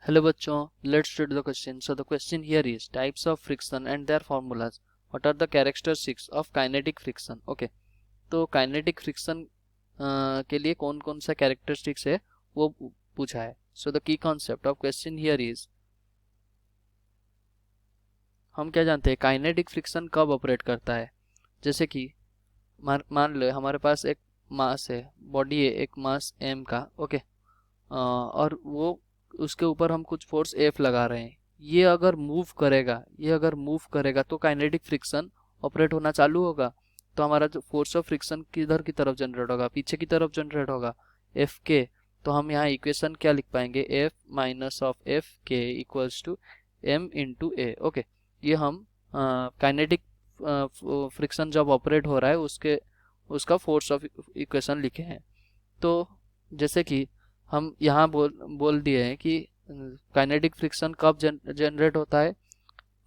Hello बच्चों, let's start the question. So the question here is types of friction and their formulas. What are the characteristics of kinetic friction. Okay, तो kinetic friction के लिए कौन कौन सा characteristics है वो पूछा है. So the key concept of question here is, हम क्या जानते हैं काइनेटिक फ्रिक्शन कब ऑपरेट करता है. जैसे कि मान लो हमारे पास एक मास है, बॉडी है एक मास m का. ओके, और वो उसके ऊपर हम कुछ फोर्स F लगा रहे हैं. ये अगर मूव करेगा तो काइनेटिक फ्रिक्शन ऑपरेट होना चालू होगा. तो हमारा जो फोर्स ऑफ फ्रिक्शन किधर की तरफ जनरेट होगा, पीछे की तरफ जनरेट होगा, एफ के. तो हम यहाँ इक्वेशन क्या लिख पाएंगे, F minus of F K equals to M into A. Okay, ये हम काइनेटिक फ्रिक्शन जब ऑपरेट हो रहा है उसका फोर्स ऑफ इक्वेशन लिखे हैं. तो जैसे कि हम यहाँ बोल दिए हैं कि काइनेटिक फ्रिक्शन कब जनरेट होता है,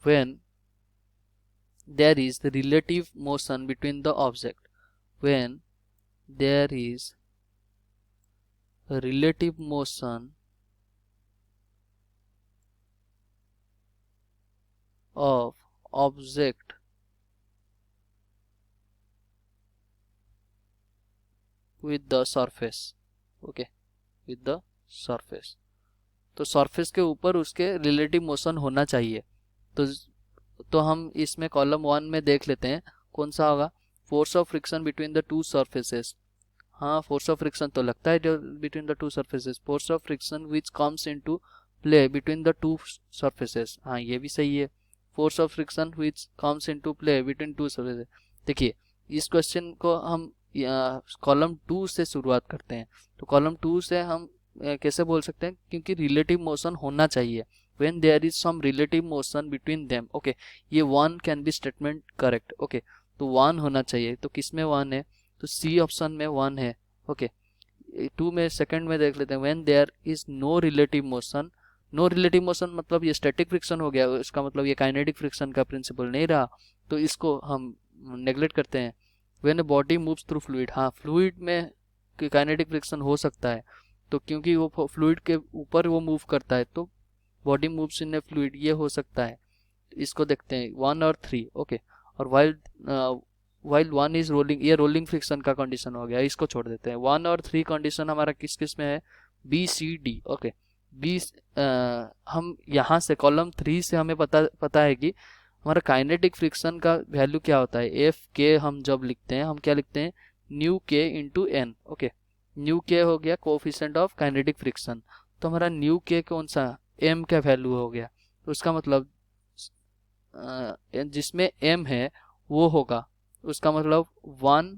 when there is the relative motion between the object. When there is relative motion of object with the surface. okay, with the surface. तो सरफेस के ऊपर उसके रिलेटिव मोशन होना चाहिए. तो हम इसमें कॉलम 1 में देख लेते हैं कौन सा होगा. Force of friction between the two surfaces. हाँ, फोर्स ऑफ फ्रिक्शन तो लगता है between the two surfaces. Force of friction which comes into play between the two surfaces. हाँ, ये भी सही है. Force of friction which comes into play between two surfaces. देखिए, इस क्वेश्चन को हम कॉलम 2 से शुरुआत करते हैं. तो कॉलम 2 से हम कैसे बोल सकते हैं, क्योंकि रिलेटिव मोशन होना चाहिए. when there is some relative motion between them. okay, ये one can be statement correct. okay, तो one होना चाहिए. तो किस में one है, तो सी ऑप्शन में one है. ओके, 2 में सेकंड में देख लेते हैं. when there is no relative motion. No relative motion मतलब ये स्टैटिक फ्रिक्शन हो गया. इसका मतलब ये काइनेटिक फ्रिक्शन का प्रिंसिपल नहीं रहा, तो इसको हम नेग्लेक्ट करते हैं. When a body moves through fluid. हाँ, फ्लूइड में काइनेटिक फ्रिक्शन हो सकता है, तो क्योंकि वो फ्लूइड के ऊपर वो मूव करता है, तो body moves in A fluid, ये हो सकता है. इसको देखते हैं 1 और 3. ओके, और वाइल 1 इज रोलिंग, ये रोलिंग फ्रिक्शन का कंडीशन हो गया, इसको छोड़ देते हैं. 1 और 3 कंडीशन हमारा किस किस में है, B C D. Okay, B हम यहाँ से कॉलम 3 से हमें पता है कि हमारा काइनेटिक फ्रिक्शन का वैल्यू क्या होता है. एफ के हम जब लिखते हैं, हम क्या लिखते हैं, न्यू के इंटू एन. ओके, न्यू के हो गया कोफिशिएंट ऑफ काइनेटिक फ्रिक्शन. तो हमारा न्यू के कौन सा, एम का वैल्यू हो गया. तो उसका मतलब जिसमें एम है वो होगा, उसका मतलब 1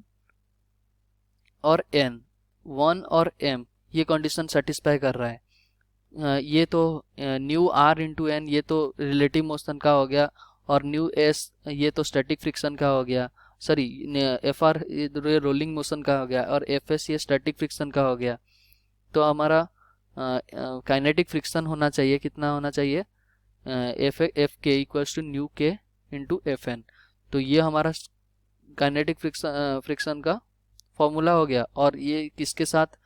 और एन, 1 और एम, ये कंडीशन सेटिस्फाई कर रहा है. ये तो न्यू आर इंटू एन, ये तो रिलेटिव मोशन का हो गया, और न्यू एस ये तो स्टैटिक फ्रिक्शन का हो गया. Sorry, F R rolling motion का हो गया, और एफ एस ये स्टैटिक फ्रिक्शन का हो गया. तो हमारा काइनेटिक फ्रिक्शन होना चाहिए, कितना होना चाहिए, F K equals to new के इंटू एफ एन. तो ये हमारा काइनेटिक फ्रिक्शन का फॉर्मूला हो गया. और ये किसके साथ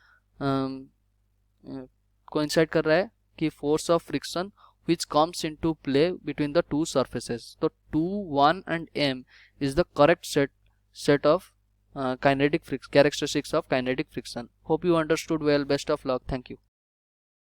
कोइंसाइड कर रहा है कि force of friction which comes into play between the two surfaces. So 2, 1 and m is the correct set of kinetic characteristics of kinetic friction. Hope you understood well. Best of luck. Thank you.